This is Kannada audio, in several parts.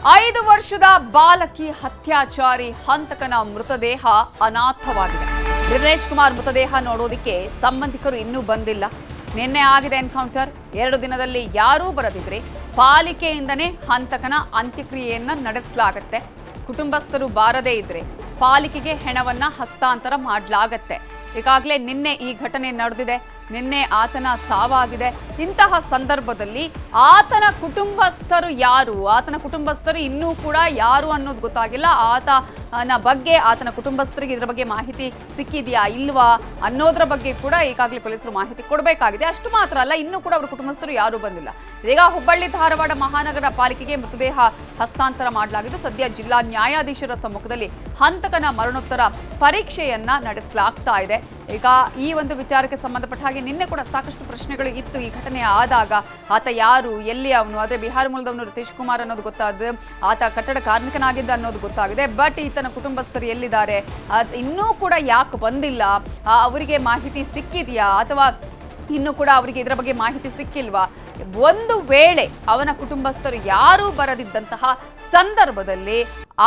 5 ವರ್ಷದ ಬಾಲಕಿ ಹತ್ಯಾಚಾರಿ ಹಂತಕನ ಮೃತದೇಹ ಅನಾಥವಾಗಿದೆ. ದಿನೇಶ್ ಕುಮಾರ್ ಮೃತದೇಹ ನೋಡೋದಕ್ಕೆ ಸಂಬಂಧಿಕರು ಇನ್ನೂ ಬಂದಿಲ್ಲ. ನಿನ್ನೆ ಆಗಿದೆ ಎನ್ಕೌಂಟರ್. 2 ದಿನದಲ್ಲಿ ಯಾರೂ ಬರದಿದ್ರೆ ಪಾಲಿಕೆಯಿಂದನೇ ಹಂತಕನ ಅಂತ್ಯಕ್ರಿಯೆಯನ್ನ ನಡೆಸಲಾಗುತ್ತೆ. ಕುಟುಂಬಸ್ಥರು ಬಾರದೇ ಇದ್ರೆ ಪಾಲಿಕೆಗೆ ಹೆಣವನ್ನ ಹಸ್ತಾಂತರ ಮಾಡಲಾಗತ್ತೆ. ಈಗಾಗಲೇ ನಿನ್ನೆ ಈ ಘಟನೆ ನಡೆದಿದೆ. ನಿನ್ನೆ ಆತನ ಸಾವಾಗಿದೆ. ಇಂತಹ ಸಂದರ್ಭದಲ್ಲಿ ಆತನ ಕುಟುಂಬಸ್ಥರು ಯಾರು, ಆತನ ಕುಟುಂಬಸ್ಥರು ಇನ್ನೂ ಕೂಡ ಯಾರು ಅನ್ನೋದು ಗೊತ್ತಾಗಿಲ್ಲ. ಆತನ ಬಗ್ಗೆ ಆತನ ಕುಟುಂಬಸ್ಥರಿಗೆ ಇದರ ಬಗ್ಗೆ ಮಾಹಿತಿ ಸಿಕ್ಕಿದೆಯಾ ಇಲ್ವಾ ಅನ್ನೋದ್ರ ಬಗ್ಗೆ ಕೂಡ ಈಗಾಗಲೇ ಪೊಲೀಸರು ಮಾಹಿತಿ ಕೊಡಬೇಕಾಗಿದೆ. ಅಷ್ಟು ಮಾತ್ರ ಅಲ್ಲ, ಇನ್ನೂ ಕೂಡ ಅವರ ಕುಟುಂಬಸ್ಥರು ಯಾರೂ ಬಂದಿಲ್ಲ. ಈಗ ಹುಬ್ಬಳ್ಳಿ ಧಾರವಾಡ ಮಹಾನಗರ ಪಾಲಿಕೆಗೆ ಮೃತದೇಹ ಹಸ್ತಾಂತರ ಮಾಡಲಾಗಿದ್ದು ಸದ್ಯ ಜಿಲ್ಲಾ ನ್ಯಾಯಾಧೀಶರ ಸಮ್ಮುಖದಲ್ಲಿ ಹಂತಕನ ಮರಣೋತ್ತರ ಪರೀಕ್ಷೆಯನ್ನ ನಡೆಸಲಾಗ್ತಾ ಇದೆ. ಈಗ ಈ ಒಂದು ವಿಚಾರಕ್ಕೆ ಸಂಬಂಧಪಟ್ಟ ಹಾಗೆ ನಿನ್ನೆ ಕೂಡ ಸಾಕಷ್ಟು ಪ್ರಶ್ನೆಗಳು ಇತ್ತು. ಈ ಘಟನೆ ಆದಾಗ ಆತ ಯಾರು, ಎಲ್ಲಿ ಅವನು, ಆದರೆ ಬಿಹಾರ ಮೂಲದವನು ರಿತೇಶ್ ಕುಮಾರ್ ಅನ್ನೋದು ಗೊತ್ತಾದ, ಆತ ಕಟ್ಟಡ ಕಾರ್ಮಿಕನಾಗಿದ್ದ ಅನ್ನೋದು ಗೊತ್ತಾಗಿದೆ. ಬಟ್ ಈತನ ಕುಟುಂಬಸ್ಥರು ಎಲ್ಲಿದ್ದಾರೆ, ಇನ್ನೂ ಕೂಡ ಯಾಕೆ ಬಂದಿಲ್ಲ, ಅವರಿಗೆ ಮಾಹಿತಿ ಸಿಕ್ಕಿದೆಯಾ ಅಥವಾ ಇನ್ನೂ ಕೂಡ ಅವರಿಗೆ ಇದರ ಬಗ್ಗೆ ಮಾಹಿತಿ ಸಿಕ್ಕಿಲ್ವಾ? ಒಂದು ವೇಳೆ ಅವನ ಕುಟುಂಬಸ್ಥರು ಯಾರೂ ಬರದಿದ್ದಂತಹ ಸಂದರ್ಭದಲ್ಲಿ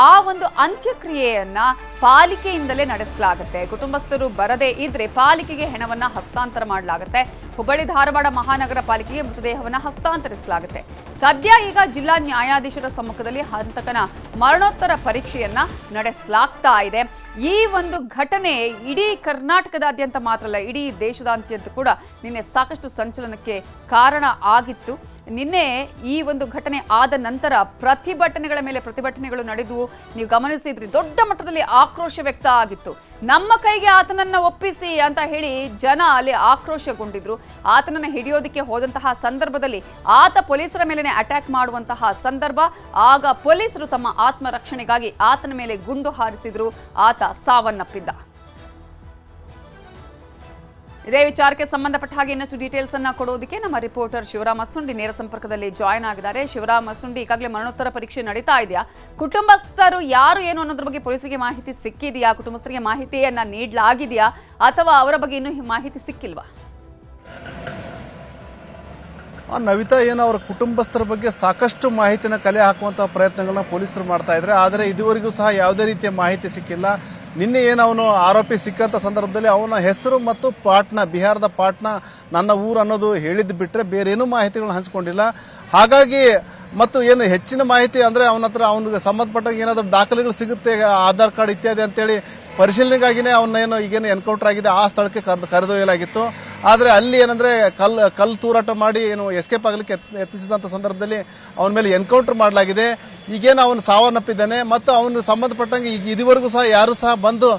ಆ ಒಂದು ಅಂತ್ಯಕ್ರಿಯೆಯನ್ನ ಪಾಲಿಕೆಯಿಂದಲೇ ನಡೆಸಲಾಗುತ್ತೆ. ಕುಟುಂಬಸ್ಥರು ಬರದೇ ಇದ್ರೆ ಪಾಲಿಕೆಗೆ ಹೆಣವನ್ನ ಹಸ್ತಾಂತರ ಮಾಡಲಾಗುತ್ತೆ. ಹುಬ್ಬಳ್ಳಿ ಧಾರವಾಡ ಮಹಾನಗರ ಪಾಲಿಕೆಗೆ ಮೃತದೇಹವನ್ನ ಹಸ್ತಾಂತರಿಸಲಾಗುತ್ತೆ. ಸದ್ಯ ಈಗ ಜಿಲ್ಲಾ ನ್ಯಾಯಾಧೀಶರ ಸಮ್ಮುಖದಲ್ಲಿ ಹಂತಕನ ಮರಣೋತ್ತರ ಪರೀಕ್ಷೆಯನ್ನ ನಡೆಸಲಾಗ್ತಾ ಇದೆ. ಈ ಒಂದು ಘಟನೆ ಇಡೀ ಕರ್ನಾಟಕದಾದ್ಯಂತ ಮಾತ್ರ ಅಲ್ಲ, ಇಡೀ ದೇಶದಾದ್ಯಂತ ಕೂಡ ನಿನ್ನೆ ಸಾಕಷ್ಟು ಸಂಚಲನಕ್ಕೆ ಕಾರಣ ಆಗಿತ್ತು. ನಿನ್ನೆ ಈ ಒಂದು ಘಟನೆ ಆದ ನಂತರ ಪ್ರತಿಭಟನೆಗಳ ಮೇಲೆ ಪ್ರತಿಭಟನೆಗಳು ನಡೆದು ನೀವು ಗಮನಿಸಿದ್ರಿ, ದೊಡ್ಡ ಮಟ್ಟದಲ್ಲಿ ಆಕ್ರೋಶ ವ್ಯಕ್ತ ಆಗಿತ್ತು. ನಮ್ಮ ಕೈಗೆ ಆತನನ್ನ ಒಪ್ಪಿಸಿ ಅಂತ ಹೇಳಿ ಜನ ಅಲ್ಲಿ ಆಕ್ರೋಶಗೊಂಡಿದ್ರು. ಆತನನ್ನ ಹಿಡಿಯೋದಕ್ಕೆ ಹೋದಂತಹ ಸಂದರ್ಭದಲ್ಲಿ ಆತ ಪೊಲೀಸರ ಮೇಲೆನೆ ಅಟ್ಯಾಕ್ ಮಾಡುವಂತಹ ಸಂದರ್ಭ. ಆಗ ಪೊಲೀಸರು ತಮ್ಮ ಆತ್ಮರಕ್ಷಣೆಗಾಗಿ ಆತನ ಮೇಲೆ ಗುಂಡು ಹಾರಿಸಿದ್ರು. ಆತ ಸಾವನ್ನಪ್ಪಿದ್ದ. ಇದೇ ವಿಚಾರಕ್ಕೆ ಸಂಬಂಧಪಟ್ಟ ಹಾಗೆ ಇನ್ನಷ್ಟು ಡೀಟೇಲ್ಸ್ ಅನ್ನ ಕೊಡೋದಕ್ಕೆ ನಮ್ಮ ರಿಪೋರ್ಟರ್ ಶಿವರಾಮ್ ಅಸುಂಡಿ ನೇರ ಸಂಪರ್ಕದಲ್ಲಿ ಜಾಯ್ನ್ ಆಗಿದ್ದಾರೆ. ಶಿವರಾಮ್ ಅಸುಂಡಿ, ಈಗಾಗಲೇ ಮರಣೋತ್ತರ ಪರೀಕ್ಷೆ ನಡೀತಾ ಇದೆಯಾ? ಕುಟುಂಬಸ್ಥರು ಯಾರು ಏನು ಅನ್ನೋದ್ರ ಬಗ್ಗೆ ಪೊಲೀಸರಿಗೆ ಮಾಹಿತಿ ಸಿಕ್ಕಿದೆಯಾ? ಕುಟುಂಬಸ್ಥರಿಗೆ ಮಾಹಿತಿಯನ್ನ ನೀಡಲಾಗಿದೆಯಾ ಅಥವಾ ಅವರ ಬಗ್ಗೆ ಇನ್ನೂ ಮಾಹಿತಿ ಸಿಕ್ಕಿಲ್ವಾ? ನವಿತಾ, ಏನು ಅವರ ಕುಟುಂಬಸ್ಥರ ಬಗ್ಗೆ ಸಾಕಷ್ಟು ಮಾಹಿತಿನ ಕಲೆ ಹಾಕುವಂತಹ ಪ್ರಯತ್ನಗಳನ್ನ ಪೊಲೀಸರು ಮಾಡ್ತಾ ಇದ್ದಾರೆ. ಆದರೆ ಇದುವರೆಗೂ ಸಹ ಯಾವುದೇ ರೀತಿಯ ಮಾಹಿತಿ ಸಿಕ್ಕಿಲ್ಲ. ನಿನ್ನೆ ಏನು ಅವನು ಆರೋಪಿ ಸಿಕ್ಕಂತ ಸಂದರ್ಭದಲ್ಲಿ ಅವನ ಹೆಸರು ಮತ್ತು ಪಾಟ್ನಾ, ಬಿಹಾರದ ಪಾಟ್ನಾ ನನ್ನ ಊರು ಅನ್ನೋದು ಹೇಳಿದ್ದು ಬಿಟ್ಟರೆ ಬೇರೇನೂ ಮಾಹಿತಿಗಳನ್ನ ಹಂಚಿಕೊಂಡಿಲ್ಲ. ಹಾಗಾಗಿ ಮತ್ತು ಏನು ಹೆಚ್ಚಿನ ಮಾಹಿತಿ ಅಂದರೆ ಅವನ ಹತ್ರ ಅವನಿಗೆ ಸಂಬಂಧಪಟ್ಟಾಗ ಏನಾದರೂ ದಾಖಲೆಗಳು ಸಿಗುತ್ತೆ, ಆಧಾರ್ ಕಾರ್ಡ್ ಇತ್ಯಾದಿ ಅಂತೇಳಿ ಪರಿಶೀಲನೆಗಾಗಿನೇ ಅವನ್ನೇನು ಈಗೇನು ಎನ್ಕೌಂಟರ್ ಆಗಿದೆ ಆ ಸ್ಥಳಕ್ಕೆ ಕರೆದೊಯ್ಯಲಾಗಿತ್ತು. ಆದರೆ ಅಲ್ಲಿ ಏನಂದ್ರೆ ಕಲ್ಲು ತೂರಾಟ ಮಾಡಿ ಏನು ಎಸ್ಕೇಪ್ ಆಗಲಿಕ್ಕೆ ಯತ್ನಿಸಿದಂಥ ಸಂದರ್ಭದಲ್ಲಿ ಅವನ ಮೇಲೆ ಎನ್ಕೌಂಟರ್ ಮಾಡಲಾಗಿದೆ. ಈಗೇನು ಅವನು ಸಾವನ್ನಪ್ಪಿದ್ದಾನೆ ಮತ್ತು ಅವನು ಸಂಬಂಧಪಟ್ಟಂಗೆ ಈಗ ಇದುವರೆಗೂ ಸಹ ಯಾರೂ ಸಹ ಬಂದು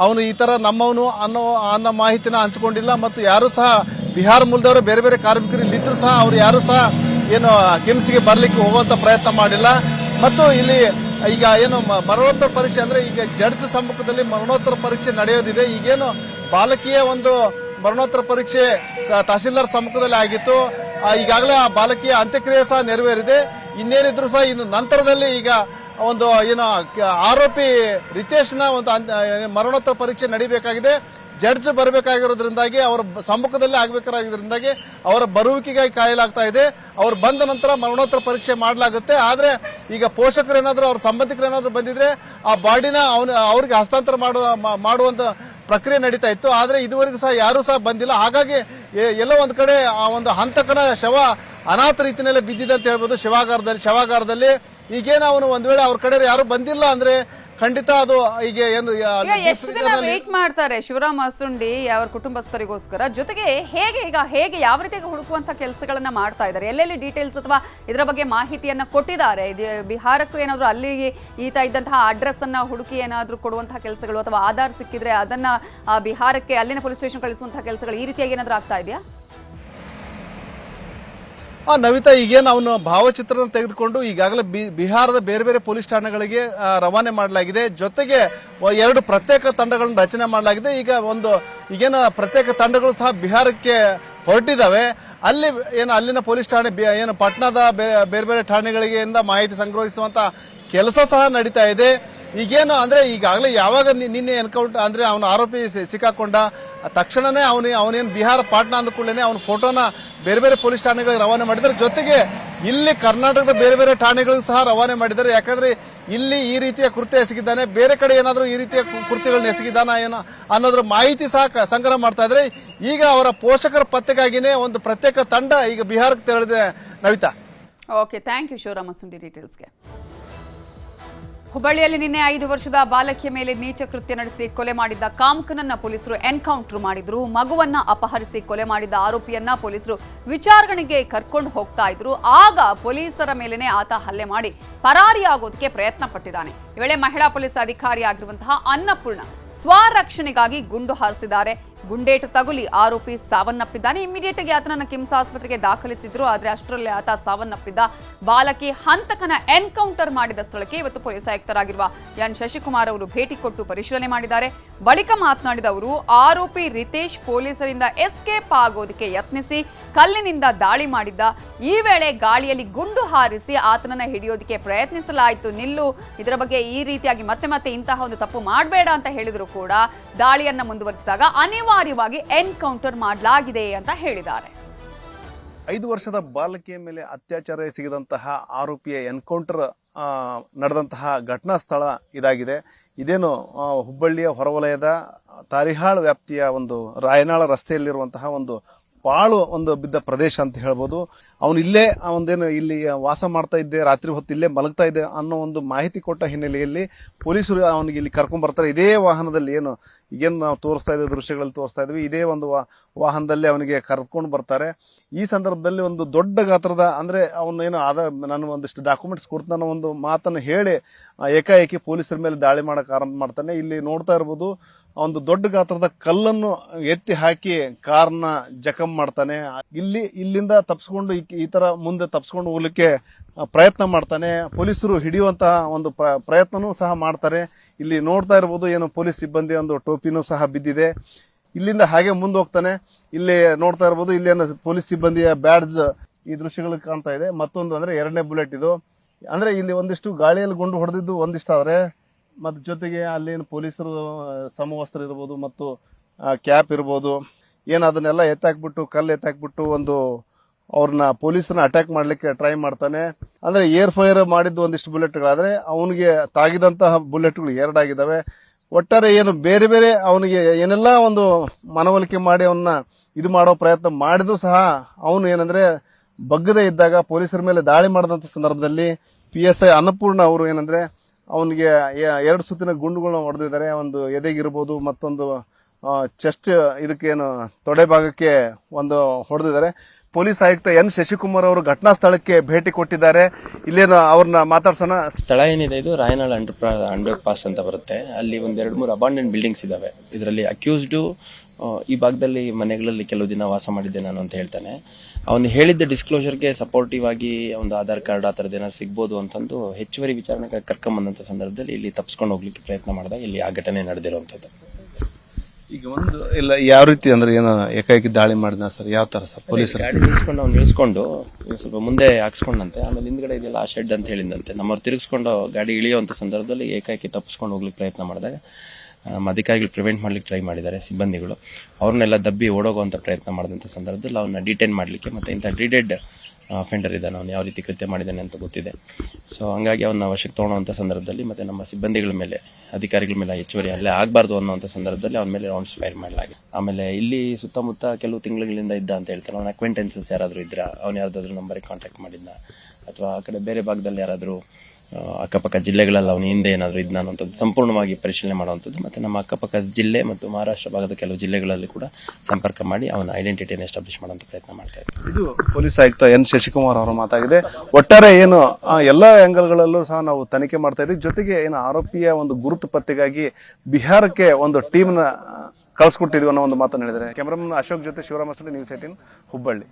ಅವನು ಈ ಥರ ನಮ್ಮವನು ಅನ್ನೋ ಮಾಹಿತಿನ ಹಂಚಿಕೊಂಡಿಲ್ಲ. ಮತ್ತು ಯಾರೂ ಸಹ ಬಿಹಾರ ಮೂಲದವರು ಬೇರೆ ಬೇರೆ ಕಾರ್ಮಿಕರು ಇಲ್ಲಿದ್ದರೂ ಸಹ ಅವರು ಯಾರೂ ಸಹ ಏನು ಕಿಮ್ಸ್ಗೆ ಬರಲಿಕ್ಕೆ ಹೋಗುವಂಥ ಪ್ರಯತ್ನ ಮಾಡಿಲ್ಲ. ಮತ್ತು ಇಲ್ಲಿ ಈಗ ಏನು ಮರಣೋತ್ತರ ಪರೀಕ್ಷೆ ಅಂದ್ರೆ ಈಗ ಜಡ್ಜ್ ಸಮ್ಮುಖದಲ್ಲಿ ಮರಣೋತ್ತರ ಪರೀಕ್ಷೆ ನಡೆಯೋದಿದೆ. ಈಗೇನು ಬಾಲಕಿಯ ಒಂದು ಮರಣೋತ್ತರ ಪರೀಕ್ಷೆ ತಹಶೀಲ್ದಾರ್ ಸಮ್ಮುಖದಲ್ಲಿ ಆಗಿತ್ತು. ಈಗಾಗಲೇ ಆ ಬಾಲಕಿಯ ಅಂತ್ಯಕ್ರಿಯೆ ಸಹ ನೆರವೇರಿದೆ. ಇನ್ನೇನಿದ್ರು ಸಹ ಇನ್ನು ನಂತರದಲ್ಲಿ ಈಗ ಒಂದು ಏನು ಆರೋಪಿ ರಿತೇಶ್ನ ಒಂದು ಮರಣೋತ್ತರ ಪರೀಕ್ಷೆ ನಡೀಬೇಕಾಗಿದೆ. ಜಡ್ಜ್ ಬರಬೇಕಾಗಿರೋದ್ರಿಂದಾಗಿ ಅವರ ಸಮ್ಮುಖದಲ್ಲಿ ಆಗಬೇಕಾಗಿರೋದ್ರಿಂದಾಗಿ ಅವರ ಬರುವಿಕೆಗಾಗಿ ಕಾಯಲಾಗ್ತಾ ಇದೆ. ಅವ್ರು ಬಂದ ನಂತರ ಮರಣೋತ್ತರ ಪರೀಕ್ಷೆ ಮಾಡಲಾಗುತ್ತೆ. ಆದರೆ ಈಗ ಪೋಷಕರು ಏನಾದರೂ ಅವ್ರ ಸಂಬಂಧಿಕರು ಏನಾದರೂ ಬಂದಿದ್ರೆ ಆ ಬಾಡಿನ ಅವ್ರಿಗೆ ಹಸ್ತಾಂತರ ಮಾಡುವಂತ ಪ್ರಕ್ರಿಯೆ ನಡೀತಾ ಇತ್ತು. ಆದರೆ ಇದುವರೆಗೂ ಸಹ ಯಾರೂ ಸಹ ಬಂದಿಲ್ಲ. ಹಾಗಾಗಿ ಎಲ್ಲೋ ಒಂದು ಕಡೆ ಆ ಒಂದು ಹಂತಕನ ಶವ ಅನಾಥ ರೀತಿಯಲ್ಲೇ ಬಿದ್ದಿದೆ ಅಂತ ಹೇಳ್ಬೋದು ಶವಾಗಾರದಲ್ಲಿ. ಈಗೇನು ಅವನು ಒಂದ್ ವೇಳೆ ಅವ್ರ ಕಡೆ ಯಾರು ಬಂದಿಲ್ಲ ಅಂದ್ರೆ ಖಂಡಿತ ಅದು ಈಗ ಏನು ಎಷ್ಟು ದಿನ ವೇಟ್ ಮಾಡ್ತಾರೆ ಶಿವರಾಮ್ ಅಸುಂಡಿ ಅವರ ಕುಟುಂಬಸ್ಥರಿಗೋಸ್ಕರ? ಜೊತೆಗೆ ಹೇಗೆ ಯಾವ ರೀತಿಯಾಗಿ ಹುಡುಕುವಂತ ಕೆಲಸಗಳನ್ನ ಮಾಡ್ತಾ ಇದ್ದಾರೆ? ಎಲ್ಲೆಲ್ಲಿ ಡೀಟೇಲ್ಸ್ ಅಥವಾ ಇದರ ಬಗ್ಗೆ ಮಾಹಿತಿಯನ್ನ ಕೊಟ್ಟಿದ್ದಾರೆ? ಬಿಹಾರಕ್ಕೂ ಏನಾದ್ರು ಅಲ್ಲಿ ಈತ ಇದ್ದಂತಹ ಅಡ್ರೆಸ್ ಅನ್ನ ಹುಡುಕಿ ಏನಾದ್ರು ಕೊಡುವಂತಹ ಕೆಲಸಗಳು ಅಥವಾ ಆಧಾರ್ ಸಿಕ್ಕಿದ್ರೆ ಅದನ್ನ ಬಿಹಾರಕ್ಕೆ ಅಲ್ಲಿನ ಪೊಲೀಸ್ ಸ್ಟೇಷನ್ ಕಳಿಸುವಂತಹ ಕೆಲಸಗಳು ಈ ರೀತಿಯಾಗಿ ಏನಾದ್ರು ಆಗ್ತಾ ಇದೆಯಾ? ನವಿತಾ, ಈಗೇನು ಅವನು ಭಾವಚಿತ್ರನ ತೆಗೆದುಕೊಂಡು ಈಗಾಗಲೇ ಬಿಹಾರದ ಬೇರೆ ಬೇರೆ ಪೊಲೀಸ್ ಠಾಣೆಗಳಿಗೆ ರವಾನೆ ಮಾಡಲಾಗಿದೆ. ಜೊತೆಗೆ 2 ಪ್ರತ್ಯೇಕ ತಂಡಗಳನ್ನು ರಚನೆ ಮಾಡಲಾಗಿದೆ. ಈಗೇನು ಪ್ರತ್ಯೇಕ ತಂಡಗಳು ಸಹ ಬಿಹಾರಕ್ಕೆ ಹೊರಟಿದ್ದಾವೆ. ಅಲ್ಲಿನ ಪೊಲೀಸ್ ಠಾಣೆ ಏನು ಪಾಟ್ನಾದ ಬೇರೆ ಬೇರೆ ಠಾಣೆಗಳಿಗೆ ಮಾಹಿತಿ ಸಂಗ್ರಹಿಸುವಂತ ಕೆಲಸ ಸಹ ನಡೀತಾ ಇದೆ. ಈಗೇನು ಅಂದ್ರೆ ಈಗಾಗಲೇ ಯಾವಾಗ ನಿನ್ನೆ ಎನ್ಕೌಂಟರ್ ಅಂದ್ರೆ ಅವನ ಆರೋಪಿ ಸಿಕ್ಕಾಕೊಂಡ ತಕ್ಷಣನೇ ಅವನೇನು ಬಿಹಾರ ಪಾಟ್ನಾ ಅಂದ ಕೂಡಲೇ ಅವನ ಫೋಟೋನ ಬೇರೆ ಬೇರೆ ಪೊಲೀಸ್ ಠಾಣೆಗಳಿಗೆ ರವಾನೆ ಮಾಡಿದ್ದಾರೆ. ಜೊತೆಗೆ ಇಲ್ಲಿ ಕರ್ನಾಟಕದ ಬೇರೆ ಬೇರೆ ಠಾಣೆಗಳಿಗೂ ಸಹ ರವಾನೆ ಮಾಡಿದ್ದಾರೆ. ಯಾಕಂದ್ರೆ ಇಲ್ಲಿ ಈ ರೀತಿಯ ಕೃತ್ಯ ಎಸಗಿದ್ದಾನೆ, ಬೇರೆ ಕಡೆ ಏನಾದರೂ ಈ ರೀತಿಯ ಕೃತ್ಯಗಳನ್ನ ಎಸಗಿದ್ದಾನ ಏನೋ ಅನ್ನೋದ್ರ ಮಾಹಿತಿ ಸಹ ಸಂಗ್ರಹ ಮಾಡ್ತಾ ಇದ್ರೆ. ಈಗ ಅವರ ಪೋಷಕರ ಪತ್ತೆಗಾಗಿನೇ ಒಂದು ಪ್ರತ್ಯೇಕ ತಂಡ ಈಗ ಬಿಹಾರಕ್ಕೆ ತೆರಳಿದೆ. ನವಿತಾ. ಓಕೆ, ಥ್ಯಾಂಕ್ ಯು ಶಿವರಾಮಸುಂಡಿ ಡೀಟೇಲ್ಸ್ಗೆ. ಹುಬ್ಬಳ್ಳಿಯಲ್ಲಿ ನಿನ್ನೆ 5 ವರ್ಷದ ಬಾಲಕಿಯ ಮೇಲೆ ನೀಚ ಕೃತ್ಯ ನಡೆಸಿ ಕೊಲೆ ಮಾಡಿದ್ದ ಕಾಮಕನನ್ನ ಪೊಲೀಸರು ಎನ್ಕೌಂಟರ್ ಮಾಡಿದ್ರು. ಮಗುವನ್ನ ಅಪಹರಿಸಿ ಕೊಲೆ ಮಾಡಿದ್ದ ಆರೋಪಿಯನ್ನ ಪೊಲೀಸರು ವಿಚಾರಣೆಗೆ ಕರ್ಕೊಂಡು ಹೋಗ್ತಾ ಇದ್ರು. ಆಗ ಪೊಲೀಸರ ಮೇಲೆನೆ ಆತ ಹಲ್ಲೆ ಮಾಡಿ ಪರಾರಿಯಾಗೋದಕ್ಕೆ ಪ್ರಯತ್ನ ಪಟ್ಟಿದ್ದಾನೆ. ಈ ವೇಳೆ ಮಹಿಳಾ ಪೊಲೀಸ್ ಅಧಿಕಾರಿಯಾಗಿರುವಂತಹ ಅನ್ನಪೂರ್ಣ ಸ್ವರಕ್ಷಣೆಗಾಗಿ ಗುಂಡು ಹಾರಿಸಿದ್ದಾರೆ. ಗುಂಡೇಟು ತಗುಲಿ ಆರೋಪಿ ಸಾವನ್ನಪ್ಪಿದ್ದಾನೆ. ಇಮಿಡಿಯೇಟ್ ಆಗಿ ಆತನನ್ನ ಕಿಮ್ಸ್ ಆಸ್ಪತ್ರೆಗೆ ದಾಖಲಿಸಿದ್ರು. ಆದ್ರೆ ಅಷ್ಟರಲ್ಲೇ ಆತ ಸಾವನ್ನಪ್ಪಿದ್ದ. ಬಾಲಕಿ ಹಂತಕನ ಎನ್ಕೌಂಟರ್ ಮಾಡಿದ ಸ್ಥಳಕ್ಕೆ ಇವತ್ತು ಪೊಲೀಸ್ ಆಯುಕ್ತರಾಗಿರುವ ಎನ್ ಶಶಿಕುಮಾರ್ ಅವರು ಭೇಟಿ ಕೊಟ್ಟು ಪರಿಶೀಲನೆ ಮಾಡಿದ್ದಾರೆ. ಬಳಿಕ ಮಾತನಾಡಿದ ಅವರು, ಆರೋಪಿ ರಿತೇಶ್ ಪೊಲೀಸರಿಂದ ಎಸ್ಕೇಪ್ ಆಗೋದಕ್ಕೆ ಯತ್ನಿಸಿ ಕಲ್ಲಿನಿಂದ ದಾಳಿ ಮಾಡಿದ್ದ. ಈ ವೇಳೆ ಗಾಳಿಯಲ್ಲಿ ಗುಂಡು ಹಾರಿಸಿ ಆತನನ್ನ ಹಿಡಿಯೋದಕ್ಕೆ ಪ್ರಯತ್ನಿಸಲಾಯಿತು. ನಿಲ್ಲು, ಇದರ ಬಗ್ಗೆ ಈ ರೀತಿಯಾಗಿ ಮತ್ತೆ ಇಂತಹ ಒಂದು ತಪ್ಪು ಮಾಡಬೇಡ ಅಂತ ಹೇಳಿದ್ರು ಕೂಡ ದಾಳಿಯನ್ನ ಮುಂದುವರಿಸಿದಾಗ ಅನಿವಾರ್ಯವಾಗಿ ಎನ್ಕೌಂಟರ್ ಮಾಡಲಾಗಿದೆ ಅಂತ ಹೇಳಿದ್ದಾರೆ. 5 ವರ್ಷದ ಬಾಲಕಿಯ ಮೇಲೆ ಅತ್ಯಾಚಾರ ಎಸಗಿದಂತಹ ಆರೋಪಿಯ ಎನ್ಕೌಂಟರ್ ನಡೆದಂತಹ ಘಟನಾ ಸ್ಥಳ ಇದಾಗಿದೆ. ಇದೇನು ಹುಬ್ಬಳ್ಳಿಯ ಹೊರವಲಯದ ತಾರಿಹಾಳ್ ವ್ಯಾಪ್ತಿಯ ಒಂದು ರಾಯನಾಳ ರಸ್ತೆಯಲ್ಲಿರುವಂತಹ ಒಂದು ಪಾಳು ಒಂದು ಬಿದ್ದ ಪ್ರದೇಶ ಅಂತ ಹೇಳ್ಬೋದು. ಅವನು ಇಲ್ಲೇ ಒಂದೇನು ಇಲ್ಲಿ ವಾಸ ಮಾಡ್ತಾ ಇದ್ದೆ, ರಾತ್ರಿ ಹೊತ್ತು ಇಲ್ಲೇ ಮಲಗ್ತಾ ಇದ್ದೆ ಅನ್ನೋ ಒಂದು ಮಾಹಿತಿ ಕೊಟ್ಟ ಹಿನ್ನೆಲೆಯಲ್ಲಿ ಪೊಲೀಸರು ಅವನಿಗೆ ಇಲ್ಲಿ ಕರ್ಕೊಂಡ್ ಬರ್ತಾರೆ. ಇದೇ ವಾಹನದಲ್ಲಿ ಈಗೇನು ನಾವು ತೋರಿಸ್ತಾ ಇದ್ದ ದೃಶ್ಯಗಳಲ್ಲಿ ತೋರಿಸ್ತಾ ಇದ್ವಿ, ಇದೇ ಒಂದು ವಾಹನದಲ್ಲಿ ಅವನಿಗೆ ಕರೆದುಕೊಂಡು ಬರ್ತಾರೆ. ಈ ಸಂದರ್ಭದಲ್ಲಿ ಒಂದು ದೊಡ್ಡ ಗಾತ್ರದ ಅಂದ್ರೆ ಅವನೇನು ನಾನು ಒಂದಿಷ್ಟು ಡಾಕ್ಯುಮೆಂಟ್ಸ್ ಕೊಡ್ತಾನೆ ಅನ್ನೋ ಒಂದು ಮಾತನ್ನು ಹೇಳಿ ಏಕಾಏಕಿ ಪೊಲೀಸರ ಮೇಲೆ ದಾಳಿ ಮಾಡಕ್ ಆರಂಭ ಮಾಡ್ತಾನೆ. ಇಲ್ಲಿ ನೋಡ್ತಾ ಇರ್ಬೋದು, ಒಂದು ದೊಡ್ಡ ಗಾತ್ರದ ಕಲ್ಲನ್ನು ಎತ್ತಿ ಹಾಕಿ ಕಾರ್ನ ಜಖಂ ಮಾಡ್ತಾನೆ. ಇಲ್ಲಿಂದ ತಪ್ಪಿಸ್ಕೊಂಡು ಈ ತರ ಮುಂದೆ ತಪ್ಪಿಸ್ಕೊಂಡು ಹೋಗ್ಲಿಕ್ಕೆ ಪ್ರಯತ್ನ ಮಾಡ್ತಾನೆ. ಪೊಲೀಸರು ಹಿಡಿಯುವಂತಹ ಒಂದು ಪ್ರಯತ್ನನೂ ಸಹ ಮಾಡ್ತಾರೆ. ಇಲ್ಲಿ ನೋಡ್ತಾ ಇರ್ಬೋದು, ಏನು ಪೊಲೀಸ್ ಸಿಬ್ಬಂದಿ ಒಂದು ಟೋಪಿನೂ ಸಹ ಬಿದ್ದಿದೆ. ಇಲ್ಲಿಂದ ಹಾಗೆ ಮುಂದೆ ಹೋಗ್ತಾನೆ. ಇಲ್ಲಿ ನೋಡ್ತಾ ಇರ್ಬೋದು, ಇಲ್ಲಿ ಏನು ಪೊಲೀಸ್ ಸಿಬ್ಬಂದಿಯ ಬ್ಯಾಡ್ಜ್ ಈ ದೃಶ್ಯಗಳು ಕಾಣ್ತಾ ಇದೆ. ಮತ್ತೊಂದು ಅಂದ್ರೆ 2ನೇ ಬುಲೆಟ್ ಇದು. ಅಂದ್ರೆ ಇಲ್ಲಿ ಒಂದಿಷ್ಟು ಗಾಳಿಯಲ್ಲಿ ಗುಂಡು ಹೊಡೆದಿದ್ದು ಒಂದಿಷ್ಟು ಆದ್ರೆ, ಮತ್ತು ಜೊತೆಗೆ ಅಲ್ಲೇನು ಪೊಲೀಸರು ಸಮವಸ್ತ್ರ ಇರ್ಬೋದು ಮತ್ತು ಕ್ಯಾಪ್ ಇರ್ಬೋದು, ಏನು ಅದನ್ನೆಲ್ಲ ಎತ್ತಾಕ್ಬಿಟ್ಟು ಕಲ್ಲು ಎತ್ತಾಕ್ಬಿಟ್ಟು ಒಂದು ಅವ್ರನ್ನ ಪೊಲೀಸರನ್ನ ಅಟ್ಯಾಕ್ ಮಾಡ್ಲಿಕ್ಕೆ ಟ್ರೈ ಮಾಡ್ತಾನೆ. ಅಂದ್ರೆ ಏರ್ ಫೈರ್ ಮಾಡಿದ್ದು ಒಂದಿಷ್ಟು ಬುಲೆಟ್ಗಳಾದ್ರೆ ಅವನಿಗೆ ತಾಗಿದಂತಹ ಬುಲೆಟ್ಗಳು 2 ಆಗಿದ್ದಾವೆ. ಒಟ್ಟಾರೆ ಏನು ಬೇರೆ ಬೇರೆ ಅವನಿಗೆ ಏನೆಲ್ಲ ಒಂದು ಮನವೊಲಿಕೆ ಮಾಡಿ ಅವನ್ನ ಇದು ಮಾಡೋ ಪ್ರಯತ್ನ ಮಾಡಿದ್ರು ಸಹ ಅವನು ಏನಂದ್ರೆ ಬಗ್ಗದೇ ಇದ್ದಾಗ ಪೊಲೀಸರ ಮೇಲೆ ದಾಳಿ ಮಾಡಿದಂತ ಸಂದರ್ಭದಲ್ಲಿ PSI ಅನ್ನಪೂರ್ಣ ಅವರು ಏನಂದ್ರೆ ಅವನಿಗೆ 2 ಸುತ್ತಿನ ಗುಂಡುಗಳನ್ನ ಹೊಡೆದಿದ್ದಾರೆ. ಒಂದು ಎದೆಗಿರ್ಬೋದು, ಮತ್ತೊಂದು ಚೆಸ್ಟ್ ಇದಕ್ಕೇನು ತೊಡೆ ಭಾಗಕ್ಕೆ ಒಂದು ಹೊಡೆದಿದ್ದಾರೆ. ಪೊಲೀಸ್ ಆಯುಕ್ತ ಎನ್ ಶಶಿಕುಮಾರ್ ಅವರು ಘಟನಾ ಸ್ಥಳಕ್ಕೆ ಭೇಟಿ ಕೊಟ್ಟಿದ್ದಾರೆ. ಇಲ್ಲೇನು ಅವ್ರನ್ನ ಮಾತಾಡ್ಸೋಣ. ಸ್ಥಳ ಏನಿದೆ ಇದು ರಾಯನಾಳ್ ಅಂಡರ್ ಪಾಸ್ ಅಂತ ಬರುತ್ತೆ. ಅಲ್ಲಿ 1-2-3 ಅಬಾಂಡೆಂಟ್ ಬಿಲ್ಡಿಂಗ್ಸ್ ಇದಾವೆ. ಇದರಲ್ಲಿ ಅಕ್ಯೂಸ್ಡು ಈ ಭಾಗದಲ್ಲಿ ಮನೆಗಳಲ್ಲಿ ಕೆಲವು ದಿನ ವಾಸ ಮಾಡಿದ್ದೆ ನಾನು ಅಂತ ಹೇಳ್ತಾನೆ. ಅವನು ಹೇಳಿದ್ದ ಡಿಸ್ಕ್ಲೋಜರ್ಗೆ ಸಪೋರ್ಟಿವ್ ಆಗಿ ಒಂದು ಆಧಾರ್ ಕಾರ್ಡ್ ಆ ಥರದ್ದು ಏನಾದ್ರು ಸಿಗ್ಬೋದು ಅಂತಂದು ಹೆಚ್ಚುವರಿ ವಿಚಾರಣೆಗೆ ಕರ್ಕೊಂಬಂದಂಥ ಸಂದರ್ಭದಲ್ಲಿ ಇಲ್ಲಿ ತಪ್ಪಿಸ್ಕೊಂಡು ಹೋಗ್ಲಿಕ್ಕೆ ಪ್ರಯತ್ನ ಮಾಡಿದಾಗ ಇಲ್ಲಿ ಆ ಘಟನೆ ನಡೆದಿರುವಂಥದ್ದು. ಈಗ ಒಂದು ಇಲ್ಲ ಯಾವ ರೀತಿ ಅಂದ್ರೆ ಏನೋ ಏಕಾಏಕಿ ದಾಳಿ ಮಾಡಿದ ಸರ್, ಯಾವ ತರ ಸರ್? ಪೊಲೀಸರು ಗಾಡಿ ನಿಲ್ಸ್ಕೊಂಡು ಅವ್ನು ನಿಲ್ಸ್ಕೊಂಡು ಸ್ವಲ್ಪ ಮುಂದೆ ಹಾಕ್ಸ್ಕೊಂಡಂತೆ, ಆಮೇಲೆ ಹಿಂದ್ಗಡೆ ಇದೆಲ್ಲ ಆ ಶೆಡ್ ಅಂತ ಹೇಳಿದಂತೆ ನಮ್ಮವ್ರು ತಿರುಗಿಸ್ಕೊಂಡು ಗಾಡಿ ಇಳಿಯುವಂಥ ಸಂದರ್ಭದಲ್ಲಿ ಏಕಾಏಕಿ ತಪ್ಪಿಸ್ಕೊಂಡು ಹೋಗ್ಲಿಕ್ಕೆ ಪ್ರಯತ್ನ ಮಾಡಿದಾಗ ನಮ್ಮ ಅಧಿಕಾರಿಗಳು ಪ್ರಿವೆಂಟ್ ಮಾಡ್ಲಿಕ್ಕೆ ಟ್ರೈ ಮಾಡಿದ್ದಾರೆ ಸಿಬ್ಬಂದಿಗಳು. ಅವ್ರನ್ನೆಲ್ಲ ದಬ್ಬಿ ಓಡೋಗುವಂಥ ಪ್ರಯತ್ನ ಮಾಡಿದಂಥ ಸಂದರ್ಭದಲ್ಲಿ ಅವನ್ನ ಡಿಟೈನ್ ಮಾಡಲಿಕ್ಕೆ ಮತ್ತು ಇಂಥ ಡಿಡೆಡ್ ಅಫೆಂಡರ್ ಇದ್ದಾನೆ, ಅವನು ಯಾವ ರೀತಿ ಕೃತ್ಯ ಮಾಡಿದ್ದಾನೆ ಅಂತ ಗೊತ್ತಿದೆ. ಸೊ ಹಂಗಾಗಿ ಅವನ್ನ ವಶಕ್ಕೆ ತೊಗೊಳ್ಳೋವಂಥ ಸಂದರ್ಭದಲ್ಲಿ ಮತ್ತು ನಮ್ಮ ಸಿಬ್ಬಂದಿಗಳ ಮೇಲೆ ಅಧಿಕಾರಿಗಳ ಮೇಲೆ ಹೆಚ್ಚುವರಿ ಹಲ್ಲೆ ಆಗಬಾರ್ದು ಅನ್ನೋಂಥ ಸಂದರ್ಭದಲ್ಲಿ ಅವನ ಮೇಲೆ ರೌಂಡ್ಸ್ ಫೈರ್ ಮಾಡಲಾಗಿದೆ. ಆಮೇಲೆ ಇಲ್ಲಿ ಸುತ್ತಮುತ್ತ ಕೆಲವು ತಿಂಗಳುಗಳಿಂದ ಇದ್ದ ಅಂತ ಹೇಳ್ತಾರೆ. ಅವನ ಅಕ್ವೆಂಟೆನ್ಸಸ್ ಯಾರಾದರೂ ಇದ್ರ, ಅವ್ನು ಯಾರ್ದಾದ್ರೂ ನಂಬರಿಗೆ ಕಾಂಟ್ಯಾಕ್ಟ್ ಮಾಡಿದ್ನ, ಅಥವಾ ಆ ಕಡೆ ಬೇರೆ ಭಾಗದಲ್ಲಿ ಯಾರಾದರೂ ಅಕ್ಕಪಕ್ಕ ಜಿಲ್ಲೆಗಳಲ್ಲಿ ಅವನು ಹಿಂದೆ ಏನಾದರೂ ಇದ್ನ ಅನ್ನೋಂಥದ್ದು ಸಂಪೂರ್ಣವಾಗಿ ಪರಿಶೀಲನೆ ಮಾಡುವಂಥದ್ದು. ಮತ್ತು ನಮ್ಮ ಅಕ್ಕಪಕ್ಕ ಜಿಲ್ಲೆ ಮತ್ತು ಮಹಾರಾಷ್ಟ್ರ ಭಾಗದ ಕೆಲವು ಜಿಲ್ಲೆಗಳಲ್ಲಿ ಕೂಡ ಸಂಪರ್ಕ ಮಾಡಿ ಅವನ ಐಡೆಂಟಿಟಿಯನ್ನು ಎಸ್ಟಾಬ್ಲಿಷ್ ಮಾಡುವಂಥ ಪ್ರಯತ್ನ ಮಾಡ್ತಾ ಇದ್ದಾರೆ. ಇದು ಪೊಲೀಸ್ ಆಯುಕ್ತ ಎನ್ ಶಶಿಕುಮಾರ್ ಅವರ ಮಾತಾಗಿದೆ. ಒಟ್ಟಾರೆ ಏನು ಎಲ್ಲಾ ಆಂಗಲ್ಗಳಲ್ಲೂ ಸಹ ನಾವು ತನಿಖೆ ಮಾಡ್ತಾ ಇದ್ದೀವಿ. ಜೊತೆಗೆ ಏನು ಆರೋಪಿಯ ಒಂದು ಗುರುತು ಪತ್ತೆಗಾಗಿ ಬಿಹಾರಕ್ಕೆ ಒಂದು ಟೀಮ್ನ ಕಳಿಸ್ಕೊಟ್ಟಿದ್ವಿ ಅನ್ನೋ ಒಂದು ಮಾತನ್ನು ಹೇಳಿದ್ದಾರೆ. ಕ್ಯಾಮರಾಮನ್ ಅಶೋಕ್ ಜೊತೆ ಶಿವರಾಮಸ್ವಾಮಿ, ನ್ಯೂಸ್ 18 ಹುಬ್ಬಳ್ಳಿ.